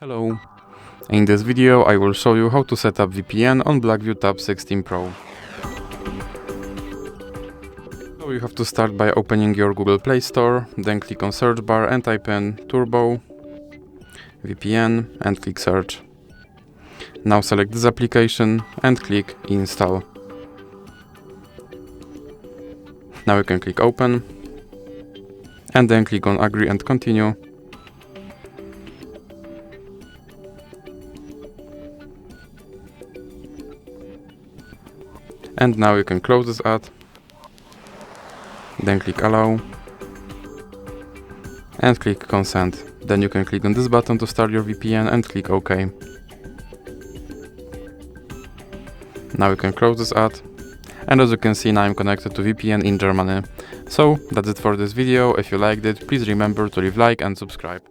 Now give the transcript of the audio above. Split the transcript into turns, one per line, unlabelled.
Hello. In this video I will show you how to set up VPN on BLACKVIEW Tab 16 Pro. So you have to start by opening your Google Play Store, then click on search bar and type in Turbo VPN and click search. Now select this application and click install. Now you can click open and then click on agree and continue. And now you can close this ad, then click allow and click consent. Then you can click on this button to start your VPN and click OK. Now you can close this ad, and as you can see now I'm connected to VPN in Germany. So that's it for this video. If you liked it, please remember to leave like and subscribe.